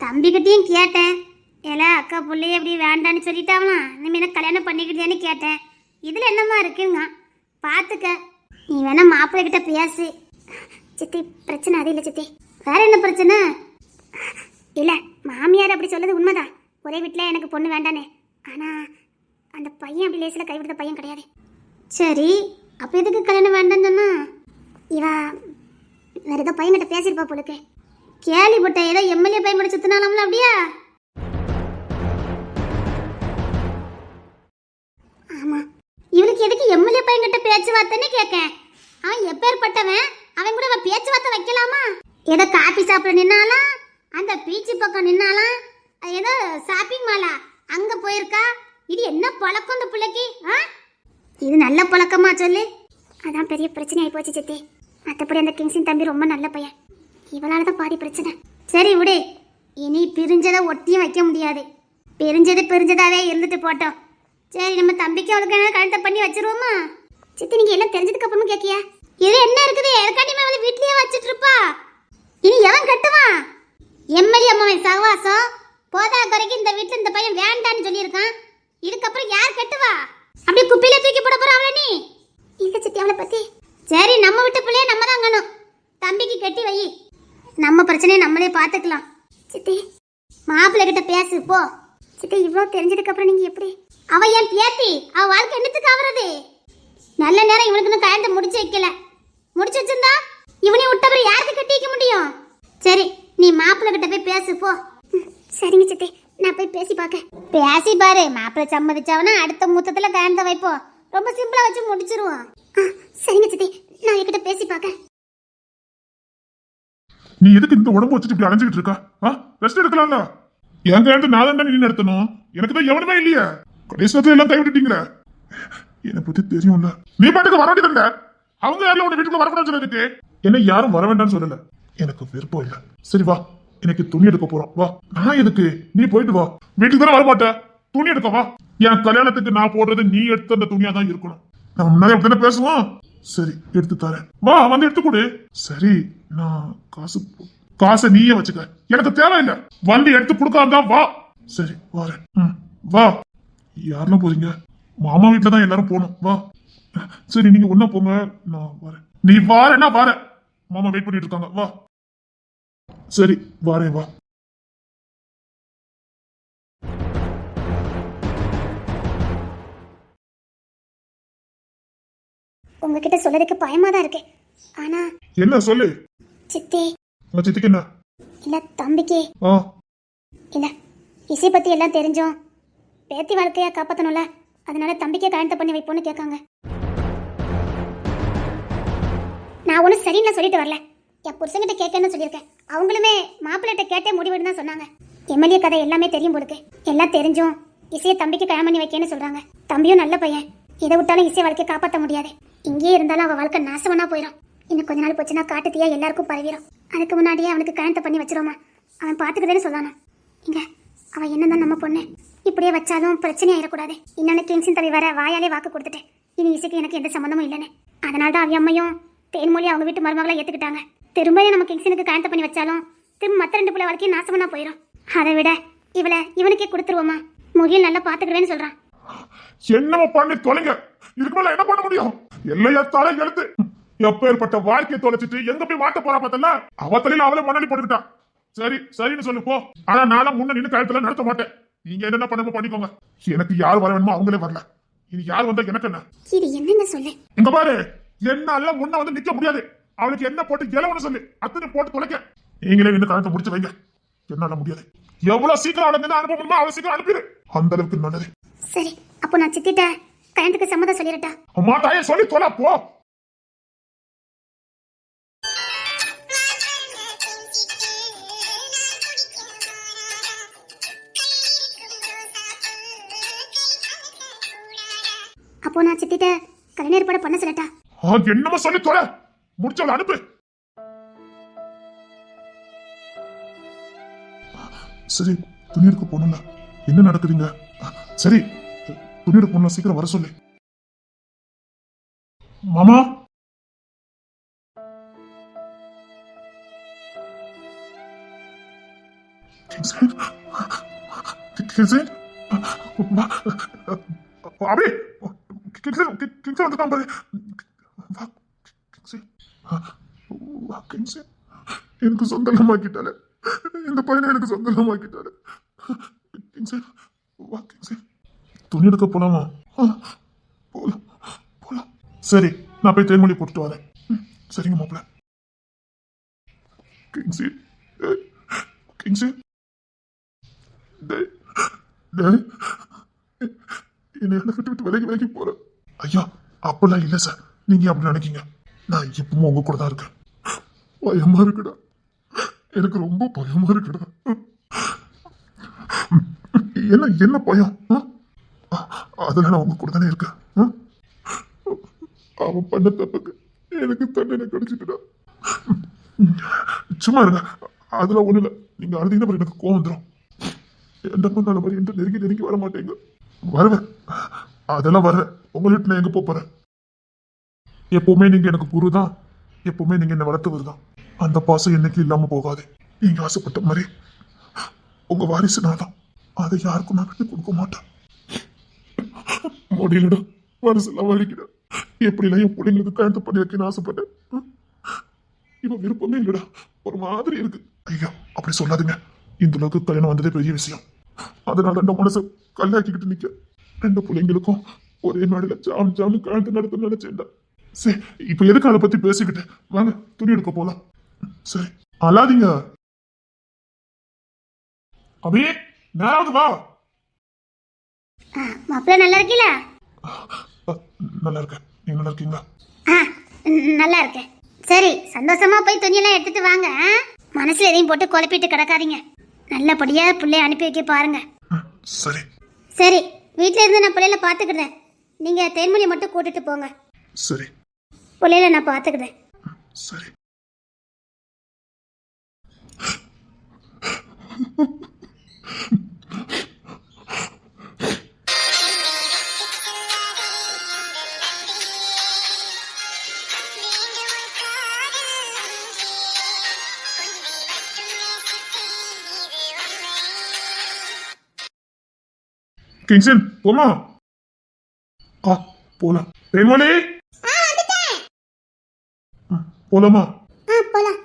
தம்பிக்கிட்டையும் கேட்டேன், ஏல அக்கா பிள்ளைய எப்படி வேண்டான்னு சொல்லிட்டாங்களாம், இனிமே எனக்கு கல்யாணம் பண்ணிக்கிட்டேன்னு கேட்டேன். இதில் என்னம்மா இருக்குங்க, பார்த்துக்க. நீ வேணா மாப்பிள்ளை கிட்ட பேசு. சித்தி பிரச்சனை அது இல்லை சித்தி. வேற என்ன பிரச்சனை? இல்லை மாமியார் அப்படி சொல்றது உண்மைதான், ஒரே வீட்டில் எனக்கு பொண்ணு வேண்டானே. ஆனால் அந்த பையன் அப்படி லேசில் கைவிடுத்த பையன் கிடையாது. சரி அப்போ எதுக்கு கல்யாணம் வேண்டான்னு சொன்னா? இவா வேற ஏதோ பையன்கிட்ட பேசியிருப்பா போலுக்கு. கேள்விப்பட்ட ஏதோ எம்எல்ஏ பையன் கூட சுத்தினாலாம்ல அப்படியா? ஆமா, இவனுக்கு எதுக்கு எம்எல்ஏ பையன் கிட்ட பேச்சுவார்த்தைன்னு கேட்க. அவன் எப்பேற்பட்டவன், அவன் கூட அவன் பேச்சுவார்த்தை வைக்கலாமா? ஏதோ காபி சாப்பிட நின்னாலாம், அந்த பீச்சு பக்கம் நின்னாலாம், ஏதோ ஷாப்பிங் மாலா அங்க போயிருக்கா. இது என்ன பழக்கம் இந்த பிள்ளைக்கு? இது நல்ல பழக்கமா சொல்லு? அதான் பெரிய பிரச்சனை ஆகி போச்சு சித்தி. மற்றபடி அந்த கிங்ஸின் தம்பி ரொம்ப நல்ல பையன், இவளால தான் பாதி பிரச்சனை. சரி விடு, இனி பிரிஞ்சதை ஒட்டியும் வைக்க முடியாது. பிரிஞ்சதாவே இருந்துட்டு போட்டோம். சரி நம்ம தம்பிக்கு அவளுக்கு என்ன கல்யாணத்தை பண்ணி வச்சிருவோமா? சித்தி நீங்க எல்லாம் தெரிஞ்சதுக்கு அப்புறமா கேக்கியா? இது என்ன இருக்குது, எதுக்காண்டி அவளை வீட்லயே வச்சுட்டு இருப்பா? இனி எவன் கட்டுவான்? எம்எல்ஏ அம்மாவின் சகவாசம் போதா குறைக்கு இந்த வீட்டுல இந்த பையன் வேண்டான்னு சொல்லியிருக்கான். இதுக்கப்புறம் யார் கட்டுவா? அப்படியே குப்பையில தூக்கி போட போற அவளை நீ? இல்ல சித்தி அவளை பத்தி. சரி நம்ம வீட்டு பிள்ளைய நம்ம தான் கணும், தம்பிக்கு கட்டி வை. நம்ம பிரச்சனையை நம்மளே பார்த்துக்கலாம். சித்தி மாப்பிள்ளை கிட்ட பேசு போ. சித்தி இவ்வளவு தெரிஞ்சதுக்கு அப்புறம் நீங்க எப்படி? அவ ஏன் பேத்தி, அவ வாழ்க்கை என்னத்துக்கு ஆவறது? நல்ல நேரம் இவனுக்கு கல்யாணத்தை முடிச்சு வைக்கல, முடிச்சு வச்சிருந்தா இவனை விட்டவரை யாருக்கு கட்டி வைக்க முடியும்? சரி நீ மாப்பிள்ளை கிட்ட போய் பேசு போ. சரிங்க சித்தி, நான் போய் பேசி பார்க்க. பேசி பாரு, மாப்பிள்ளை சம்மதிச்சாவனா அடுத்த முத்தத்துல கல்யாணத்தை வைப்போம். ரொம்ப சிம்பிளா வச்சு முடிச்சிருவோம். சரிங்க சித்தி, நான் என்கிட்ட பேசி பார்க்க. நீ எதுக்கு இந்த உடம்பு வச்சுட்டு இப்படி அலைஞ்சிட்டு இருக்கா? ரெஸ்ட் எடுக்கலாம்ல. என் கல்யாணத்தை நான் தான் நீ நடத்தணும், எனக்கு தான் எவனுமே இல்லையா? கடைசியத்துல எல்லாம் கைவிட்டுட்டீங்களே. என்னை பத்தி தெரியும்ல, நீ பாட்டுக்கு வர வேண்டியதில்ல. அவங்க யாரும் உன்னை வீட்டுக்குள்ள வரக்கூடாதுன்னு சொல்லிருக்கு. என்ன யாரும் வர வேண்டாம்னு சொல்லல, எனக்கு விருப்பம் இல்ல. சரி வா, எனக்கு துணி எடுக்க போறோம் வா. நான் எதுக்கு, நீ போயிட்டு வா. வீட்டுக்கு தானே வரமாட்டேன், துணி எடுக்க வா. என் கல்யாணத்துக்கு நான் போடுறது நீ எடுத்த அந்த துணியா தான் இருக்கணும். நம்ம முன்னாடி அப்படித்தானே பேசுவோம். சரி எடுத்து தரேன், வா வந்து எடுத்து கொடு. சரி நான் காசை நீயே வச்சுக்க, எனக்கு தேவையில்லை. வண்டி எடுத்து கொடுக்காம வா. சரி வரேன். வா. யாரெல்லாம் போறீங்க? மாமா வீட்டுல தான் எல்லாரும் போகணும், வா. சரி நீங்க ஒன்னா போங்க, நான் வரேன். நீ வாரேன்னா வார, மாமா வெயிட் பண்ணிட்டு இருக்காங்க, வா. சரி வாரேன், வா. உங்ககிட்ட சொல்லறதுக்கு பயமா தான் இருக்கு. ஆனா என்ன சொல்லு. சித்தி உங்க சித்திக்கு என்ன? இல்ல தம்பிக்கு இல்ல இசை பத்தி எல்லாம் தெரிஞ்சோம், பேத்தி வாழ்க்கையா காப்பாத்தணும்ல, அதனால தம்பிக்கே கல்யாணத்தை பண்ணி வைப்போன்னு கேட்காங்க. நான் ஒன்றும் சரின்னு சொல்லிட்டு வரல, என் புருஷங்கிட்ட கேட்கன்னு சொல்லியிருக்கேன். அவங்களுமே மாப்பிள்ளைகிட்ட கேட்டே முடிவுன்னு தான் சொன்னாங்க. எம்எல்ஏ கதை எல்லாமே தெரியும் போலுக்கு. எல்லாம் தெரிஞ்சும் இசையை தம்பிக்கு கல்யாணம் பண்ணி வைக்கன்னு சொல்றாங்க. தம்பியும் நல்ல பையன், இதை விட்டாலும் இசை வாழ்க்கையை காப்பாற்ற முடியாது. இங்கேயே இருந்தாலும் அவள் வாழ்க்கை நாசவனா போயிடும். இன்னும் கொஞ்ச நாள் போச்சுன்னா காட்டு தீயா எல்லாருக்கும் பரவிடும். அதுக்கு முன்னாடியே அவனுக்கு கல்யாணத்தை பண்ணி வச்சிருவோமா? அவன் பார்த்துக்கிறேன்னு சொல்லணும். இங்க அவன் என்னதான் நம்ம பொண்ணு, இப்படியே வச்சாலும் பிரச்சனை ஆயிடக்கூடாது. இன்னொன்னு கிங்ஸின் தவி வர வாயாலே வாக்கு கொடுத்துட்டேன். இனி இசைக்கு எனக்கு எந்த சம்மந்தமும் இல்லைன்னு. அதனால தான் அவன் அம்மையும் தேன்மொழி அவங்க வீட்டு மருமகளை ஏற்றுக்கிட்டாங்க. திரும்பவும் நம்ம கிங்ஸனுக்கு கல்யாணத்தை பண்ணி வச்சாலும் திரும்ப மற்ற 2 பிள்ளை வாழ்க்கையும் நாசவனா போயிடும். அதை விட இவனுக்கே கொடுத்துருவோமா? முகில் நல்லா பார்த்துக்கிறேன்னு சொல்றான். என்னமோ பண்ணி தொலைங்க. இதுக்கு மேல என்ன பண்ண முடியும்? எல்லையத்தாலே எழுத்து எப்பேற்பட்ட வாழ்க்கையை தொலைச்சிட்டு எங்க போய் மாட்ட போறா பார்த்தல, அவ தலையில அவளே மண்ணடி போட்டுக்கிட்டான். சரி சரின்னு சொல்லு போ. ஆனா நானும் முன்ன நின்று கழுத்துல நடத்த மாட்டேன். நீங்க என்னென்ன பண்ணமோ பண்ணிக்கோங்க. எனக்கு யார் வர வேணுமோ அவங்களே வரல. இனி யார் வந்தா எனக்கு என்ன? இது என்னன்னு சொல்லு. இங்க பாரு, என்னால முன்ன வந்து நிக்க முடியாது. அவளுக்கு என்ன போட்டு இலவன சொல்லு, அத்தனை போட்டு தொலைக்க. நீங்களே நின்று கழுத்தை முடிச்சு வைங்க. என்னால முடியாது. எவ்வளவு சீக்கிரம் அவளை அனுப்ப முடியுமோ அவ்வளவு சீக்கிரம் அனுப்பிடு. அந்த அளவுக்கு நல்லது. சரி, அப்போ நான் சித்திட்ட கல்யாணத்துக்கு சம்மதம் சொல்லிடட்டா? அம்மா தாயே சொல்லி தொலை போ. அப்போ நான் சித்திட்ட கல்யாண ஏற்பாடு பண்ண சொல்லட்டா? என்னமோ சொல்லி தொலை, முடிச்சவளை அனுப்பு. சரி, துணி எடுக்க போனல, என்ன நடக்குதுங்க? சரி, துணி எடுக்க போன சீக்கிரம் வர சொல்லு. மாமா அபி வந்துட்டான் பாரு. எனக்கு சொந்தமாக்கிட்டாலே, இந்த பையனை எனக்கு சொந்தமாக்கிட்டாலே. துணி எடுக்க போலாமா? போலாம் போலாம். சரி, நான் போய் தேன்மொழி போட்டுட்டு வரேன். சரிங்க மாப்பிள்ள. கிங்ஸி கிங்ஸி என்னை விட்டு விலகி போறேன். ஐயா அப்பெல்லாம் இல்லை சார், நீங்க அப்படி நினைக்கீங்க. நான் எப்பவும் உங்க கூட தான் இருக்கேன். பயமா இருக்குடா, எனக்கு ரொம்ப பயமா இருக்குடா. என்ன பயம்? அதுல நான் உங்க கூட தானே இருக்கேன். அவன் பண்ண தப்புக்கு எனக்கு தண்டனை கிடைச்சிட்டுடா. சும்மா இருங்க, அதெல்லாம் ஒண்ணு இல்லை. நீங்க அழுதீங்கன்னா எனக்கு கோவம் வந்துடும். என்ன பண்ணாலும் மாதிரி என்று நெருங்கி வர மாட்டேங்க. வருவேன், அதெல்லாம் வருவேன். உங்க வீட்டுல நான் எங்க போறேன்? எப்பவுமே நீங்க எனக்கு குரு தான். எப்பவுமே நீங்க என்ன வளர்த்தவர் தான். அந்த பாசம் என்னைக்கு இல்லாம போகாது. நீங்க ஆசைப்பட்ட மாதிரி உங்க வாரிசு நான் தான். அதை யாருக்கும் நான் விட்டு கொடுக்க மாட்டேன். முடியலடா, மனசெல்லாம் வலிக்கிட. எப்படிலாம் என் பிள்ளைங்களுக்கு கழுத்து பண்ணி வைக்கணும்னு ஆசைப்பட்டேன். இப்ப விருப்பமே இல்லடா, ஒரு மாதிரி இருக்கு. ஐயா அப்படி சொல்லாதுங்க. இந்த அளவுக்கு கல்யாணம் வந்ததே பெரிய விஷயம். அதனால அந்த மனசை கல்லாக்கிக்கிட்டு நிக்க 2 பிள்ளைங்களுக்கும் ஒரே நாடுல ஜாம் கழுத்து நடத்த நினைச்சேன்டா. சரி, இப்ப எதுக்கு அதை பத்தி பேசிக்கிட்டு? வாங்க துணி எடுக்க போலாம். சரி, அழாதீங்க. அபி நேராவது வா. மாப்பிள்ள நல்லா இருக்கீங்களா? நல்லா இருக்கேன். நீங்க நல்லா இருக்கீங்களா? நல்லா இருக்கேன். சரி, சந்தோஷமா போய் துணியெல்லாம் எடுத்துட்டு வாங்க. மனசுல எதையும் போட்டு குழப்பிட்டு கிடக்காதீங்க. நல்லபடியா பிள்ளைய அனுப்பி வைக்க பாருங்க. சரி சரி, வீட்டுல இருந்து நான் பிள்ளைல பாத்துக்கிறேன். நீங்க தேன்மொழி மட்டும் கூட்டிட்டு போங்க. சரி, பிள்ளைல நான் பாத்துக்கிறேன். சரி. கிங்ஸன் போமா? போலாம். தேன்மொழி போலாமா? போலாம்.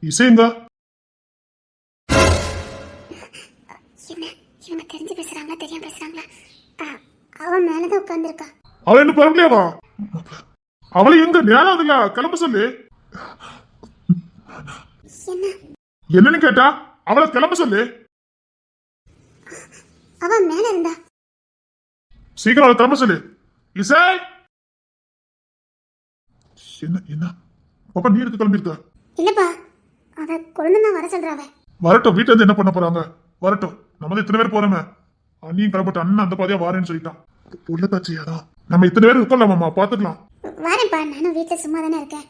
இசைங்க என்ன இவங்க தெரிஞ்சு பேசுறாங்களா தெரியாம பேசுறாங்களா? அவன் மேலதான் உட்கார்ந்துருக்கா. அவள் என்ன பரவலையாவா? அவளை எங்க நேரம் இல்ல, கிளம்ப சொல்லு. என்னன்னு கேட்டா அவளை கிளம்ப சொல்லு. அவன் மேல இருந்தா சீக்கிரம் அவளை கிளம்ப சொல்லு. இசை என்ன பாப்பா நீ எடுத்து கிளம்பிருக்க? இல்லப்பா, அவ குழந்தை வர சொல்றாவ. வரட்டும், வீட்டுல இருந்து என்ன பண்ண போறாங்க? வரட்டும், நம்ம இத்தனை பேர் போறோமே. அண்ணியும் கிளம்பட்டு அண்ணன் அந்த பாதையா வாரேன்னு சொல்லிட்டான். புள்ளத்தாச்சியாதான் நம்ம இத்தனை பேர் இருக்கோம்ல மாமா, பாத்துக்கலாம். வரேன்ப்பா, நானும் வீட்டில் சும்மா தானே இருக்கேன்.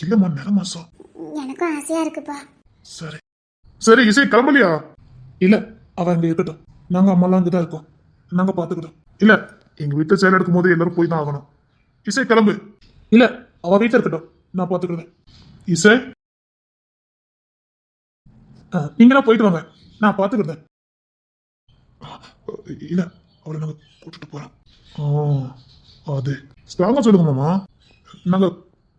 இல்லம்மா, நிற மாசம். எனக்கும் ஆசையா இருக்குப்பா. சரி சரி, இசை கிளம்பலையா? இல்ல, அவ அங்க இருக்கட்டும். நாங்க அம்மாலாம் அங்கதான் இருக்கோம், நாங்க பாத்துக்கிட்டோம். இல்ல, எங்க வீட்டுல செயல் எடுக்கும் போது எல்லாரும் போய் தான் ஆகணும். இசை கிளம்பு. இல்ல, அவ வீட்டுல இருக்கட்டும், நான் பாத்துக்கிறேன். இசை, நீங்களா போயிட்டு வாங்க, நான் பாத்துக்கிறேன். இல்ல, அவளை நாங்க கூட்டிட்டு போறோம். அது ஸ்ட்ராங்கா சொல்லுங்க மாமா. நாங்க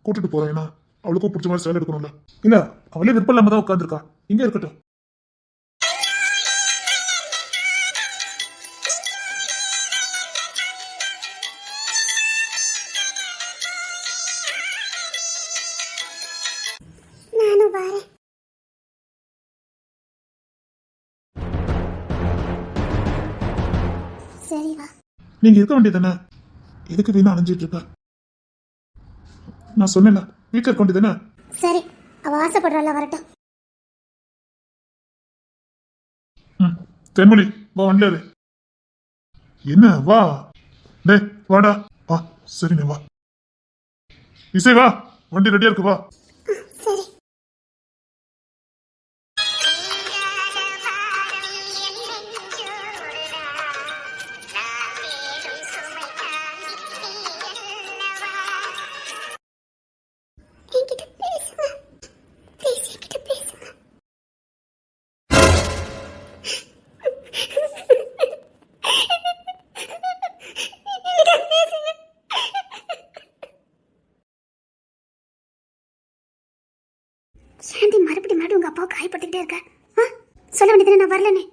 கூட்டிட்டு போறோம், ஏன்னா அவளுக்கும் பிடிச்ச மாதிரி செயல் எடுக்கணும்ல. இல்ல, அவளே விருப்பம் இல்லாம தான் உட்காந்துருக்கா, இங்க இருக்கட்டும். நானும் வரேன். சரி வா. நீங்க இருக்க வேண்டியதானே, எதுக்கு வீணா அணைஞ்சிட்டு இருக்க? நான் சொன்னேன்ல, வீட்டுல இருக்க வேண்டியதானே. சரி, அவ ஆசைப்படுறாள், வரட்டும். தென்மொழி, வா, வண்டியாரு. என்ன, வா. டே, வாடா. வா, சரிண்ணே, வா. இசை, வா, வண்டி ரெடியா இருக்கு, வா. சரி. என்கிட்ட பேசுங்க. ப்ளீஸ், என்கிட்ட பேசுங்க. என்கிட்ட பேசுங்க. ஏன்டி மறுபடியும் உங்க அப்பாவை காயப்பட்டுக்கிட்டே இருக்க? சொல்ல வேண்டியதுன்னு நான் வரலனே.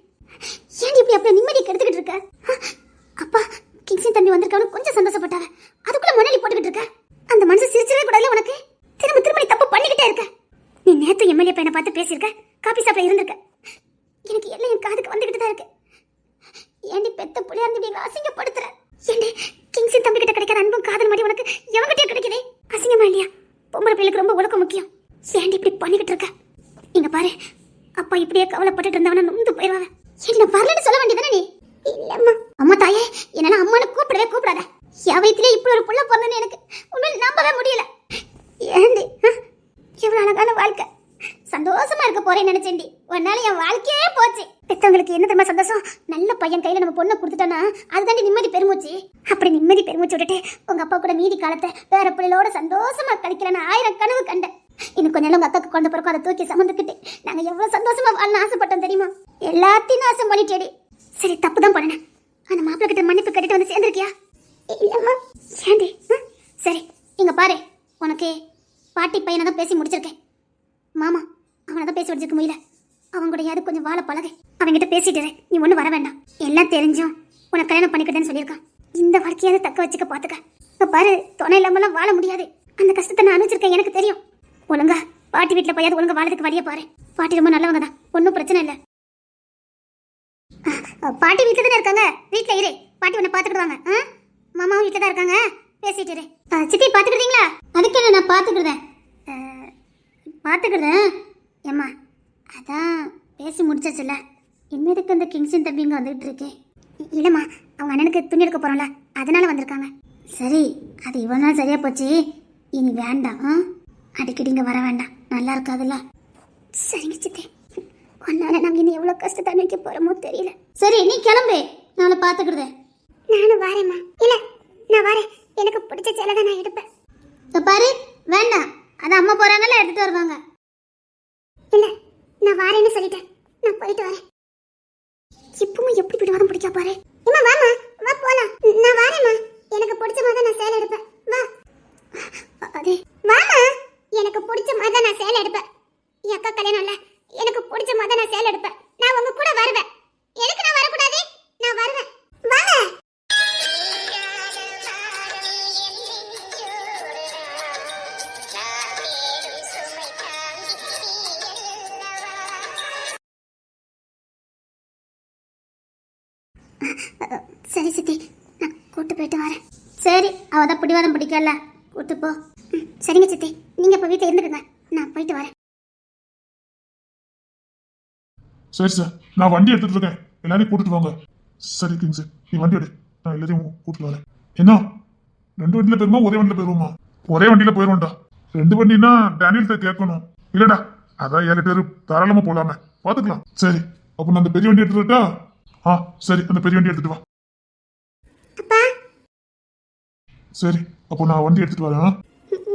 ஏன்டி இப்படி அப்படியே நிம்மதியை கெடுத்துக்கிட்டு இருக்க? அப்பா, கிங்ஸின் தம்பி வந்திருக்கான்னு கொஞ்சம் சந்தோஷப்பட்டாவ, அதுக்குள்ள மணலி போட்டுக்கிட்டு இருக்க. அந்த மனுஷன் சிரிச்சவே கூடாதுல உனக்கு? திரும்ப திரும்ப நீ தப்பு பண்ணிக்கிட்டே இருக்க. நீ நேத்து எம்எல்ஏ பையனை பார்த்து பேசியிருக்க, காபி சாப்பிட இருந்திருக்க. எனக்கு எல்லாம் என் காதுக்கு வந்துகிட்டு தான் இருக்கு. ஏன்டி பெத்த புள்ளையா இருந்து இப்படி அசிங்கப்படுத்துற? ஏன்டி கிங்ஸின் தம்பி கிட்ட கிடைக்கிற அன்பும் காதல் மாதிரி உனக்கு எவங்கிட்டே கிடைக்குதே? அசிங்கமா இல்லையா? பொம்பளை பிள்ளைக்கு ரொம்ப ஒழுக்கம் முக்கியம். ஏன்டி இப்படி பண்ணிக்கிட்டு இருக்க? இங்க பாரு, அப்பா இப்படியே கவலைப்பட்டுட்டு இருந்தவன நொந்து போயிடுவாங்க. என்ன வரலன்னு சொல்ல வேண்டியதானே நீ? இல்லம்மா. அம்மா தாயே, என்ன அம்மானு கூப்பிடவே கூப்பிடாத. என் வயிற்றுல இப்படி ஒரு புள்ள பிறந்தன்னு எனக்கு உண்மையில நம்பவே முடியல. ஏண்டி இவ்வளவு அழகான வாழ்க்கை, சந்தோஷமா இருக்க போறேன்னு நினைச்சேன்டி, உன்னால என் வாழ்க்கையே போச்சு. பெத்தவங்களுக்கு என்ன தெரியுமா சந்தோஷம்? நல்ல பையன் கையில நம்ம பொண்ணை கொடுத்துட்டோன்னா அதுதாண்டி நிம்மதி பெருமூச்சு. அப்படி நிம்மதி பெருமூச்சு விட்டுட்டு உங்க அப்பா கூட மீதி காலத்தை வேற பிள்ளைகளோட சந்தோஷமா கழிக்கிறேன்னு 1000 கனவு கண்டேன். இன்னும் கொஞ்ச நாள் உங்க அக்காக்கு குழந்தை பிறக்கும், அதை தூக்கி சமந்துக்கிட்டு நாங்க எவ்வளவு சந்தோஷமா வாழ ஆசைப்பட்டோம் தெரியுமா? எல்லாத்தையும் நாசம் பண்ணிட்டேடி. சரி, தப்பு தான் பண்ணேன். அந்த மாப்பிள்ளை கிட்ட மன்னிப்பு கட்டிட்டு வந்து சேர்ந்துருக்கியா? இல்லம்மா. ஏண்டி? சரி, இங்க பாரு, உனக்கு பாட்டி பையனை தான் பேசி முடிச்சிருக்கேன். மாமா அவனை தான் பேசி முடிச்சிருக்க முடியல. அவங்க கூட யாரு கொஞ்சம் வாழ பழகு. அவன்கிட்ட பேசிட்டு நீ ஒண்ணு வர வேண்டாம். எல்லாம் தெரிஞ்சும் உனக்கு கல்யாணம் பண்ணிக்கிட்டேன்னு சொல்லியிருக்கான். இந்த வாழ்க்கையாவது தக்க வச்சுக்க பாத்துக்க. இப்ப பாரு, துணை இல்லாமலாம் வாழ முடியாது. அந்த கஷ்டத்தை நான் அனுப்பிச்சிருக்கேன், எனக்கு தெரியும். ஒழுங்கா பாட்டி வீட்டுல போயாவது ஒழுங்கா வாழறதுக்கு வழிய பாரு. பாட்டி ரொம்ப நல்லவங்க தான், ஒன்றும் பிரச்சனை இல்லை. பாட்டி வீட்டுல தானே இருக்காங்க, வீட்டுல இரு. பாட்டி உன்னை பாத்துக்கிடுவாங்க. மாமாவும் வீட்டுல தான் இருக்காங்க, பேசிட்டு இரு. சித்தி பாத்துக்கிட்டீங்களா? அதுக்கு என்ன, நான் பாத்துக்கிடுதேன். பாத்துக்கிடுதேன் ஏம்மா. அதான் பேசி முடிச்சிச்சுல்ல, இனிமேதுக்கு அந்த கிங்ஸின் தம்பி இங்கே வந்துகிட்டு இருக்கு. இல்லைம்மா, அவங்க அண்ணனுக்கு துணி எடுக்க போகிறோம்ல, அதனால வந்திருக்காங்க. சரி, அது இவ்வளோ நாள் சரியா போச்சு, இனி வேண்டாம். அடிக்கடி இங்கே வர வேண்டாம், நல்லா இருக்காதுல்ல. சரிங்க சித்தி, ஒன்னால நாங்கள் இனி எவ்வளோ கஷ்டத்தை அனுப்பிக்க போகிறோமோ தெரியல. சரி, நீ கிளம்பு, நான் அவளை பார்த்துக்கிடுதேன். நானும் வரேம்மா. இல்லை, நான் வரேன், எனக்கு பிடிச்ச சேலை தான் நான் எடுப்பேன். பாரு, வேண்டாம், அதான் அம்மா போகிறாங்கல்ல, எடுத்துகிட்டு வருவாங்க. இல்லை, நான் வரேன்னு சொல்லிட்டேன், நான் போயிட்டு வரேன். இப்பவும் எப்படி பிடிவாதம் பிடிக்கா பாரு. அம்மா வாமா, வா போலாம். நான் வரேம்மா, எனக்கு பிடிச்ச மாதிரி நான் சேலை எடுப்பேன். வா. அதே வாமா, எனக்கு பிடிச்ச மாதிரி நான் சேலை எடுப்பேன். என் அக்கா கல்யாணம் இல்ல, எனக்கு பிடிச்ச மாதிரி நான் சேலை எடுப்பேன். நான் உங்க கூட வருவேன். எனக்கு நான் வரக்கூடாது, நான் வருவேன். வாங்க. சரி சித்தி, நான் கூட்டு போயிட்டு வரேன். சரி, அவதான் பிடிவாதம் பிடிக்கல, கூட்டு போ. சரிங்க சித்தி, நீங்க இப்ப வீட்டுல இருந்துக்குங்க, நான் போயிட்டு வரேன். சரி சார், நான் வண்டி எடுத்துட்டு இருக்கேன், எல்லாரையும் கூட்டிட்டு வாங்க. சரி கிங்ஸ், நீ வண்டி எடு, நான் எல்லாரையும் கூட்டிட்டு வரேன். என்ன 2 வண்டியில போயிருமா ஒரே வண்டியில போயிருவோமா? ஒரே வண்டியில போயிருவோம்டா. 2 வண்டினா டேனியல்கிட்ட கேட்கணும். இல்லடா அதான் 7 பேர் தாராளமா போலாமே, பாத்துக்கலாம். சரி அப்ப நான் அந்த பெரிய வண்டி எடுத்துட்டா? சரி அந்த பெரிய வண்டி எடுத்துட்டு வா. அப்பா சரி அப்போ நான் வண்டி எடுத்துட்டு வரேன்.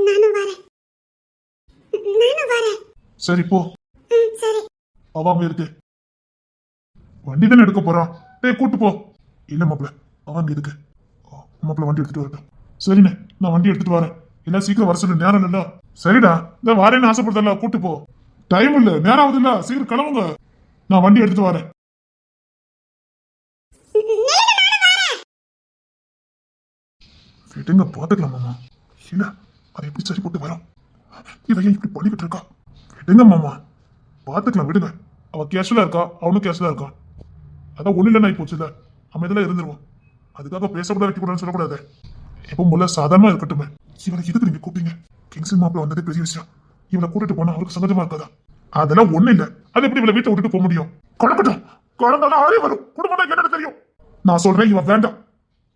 நானும் வரேன். சரி போ. சரி. அவ அங்க இருக்கு. வண்டி தானே எடுக்க போறான். டேய் கூட்டு போ. இல்ல மாப்பிள்ள அவன் அங்க இருக்கு. மாப்பிள்ள வண்டி எடுத்துட்டு வரட்டும். சரிண்ணே நான் வண்டி எடுத்துட்டு வரேன். இல்ல சீக்கிரம் வர சொல்லு, நேரம் இல்ல. சரிடா இந்த வாரேன்னு ஆசைப்படுதல்ல, கூட்டு போ. டைம் இல்ல, நேரம் ஆகுது இல்ல, சீக்கிரம் கிளம்புங்க. நான் வண்டி எடுத்துட்டு வரேன். விடுங்க பாத்துக்கலாம் மாமா. இல்ல அதை எப்படி சரி போட்டு வரோம்? இவ ஏன் இப்படி பண்ணிக்கிட்டு இருக்கா? விடுங்க மாமா பாத்துக்கலாம், விடுங்க. அவ கேஷுவலா இருக்கா, அவனும் கேஷுவலா இருக்கான். அதான் ஒண்ணு இல்லைன்னா போச்சுல, அமைதியில இருந்துருவோம். அதுக்காக பேசக்கூடாது வைக்கக்கூடாதுன்னு சொல்லக்கூடாது. எப்போ முல்ல சாதாரணமா இருக்கட்டுமே. இவளை எதுக்கு நீங்க கூப்பிட்டீங்க? கிங்ஸ்லி மாப்பிள்ள வந்ததே பெரிய விஷயம். இவளை கூட்டிட்டு போனா அவருக்கு சங்கஜமா இருக்காதா? அதெல்லாம் ஒண்ணு இல்ல. அது எப்படி இவளை வீட்டை விட்டுட்டு போக முடியும்? குழப்பட்டும், குழந்தை ஆறே வரும். குடும்பம் தான் என்னன்னு தெரியும். நான் சொல்றேன் இவன் வேண்டாம்,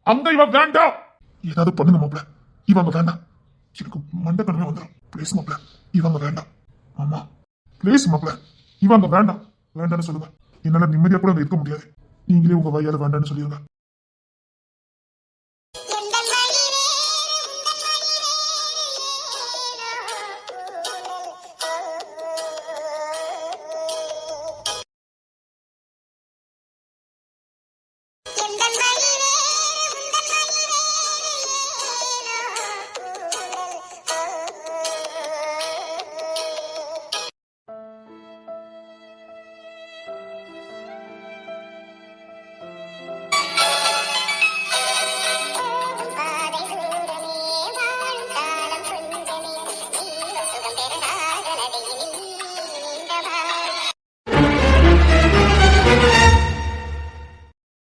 அங்க இவன் வேண்டாம். ஏதாவது பண்ணுங்க மாப்பிள்ள, இவங்க வேண்டாம். எனக்கு மண்டை கனவே வந்துடும். பிளீஸ் மாப்பிள்ள இவங்க வேண்டாம். ஆமா பிளீஸ் மாப்பிள்ள இவங்க வேண்டாம். வேண்டாம்னு சொல்லுங்க. என்னால நிம்மதியா கூட அங்க இருக்க முடியாது. நீங்களே உங்க வயல வேண்டாம்னு சொல்லிடுங்க.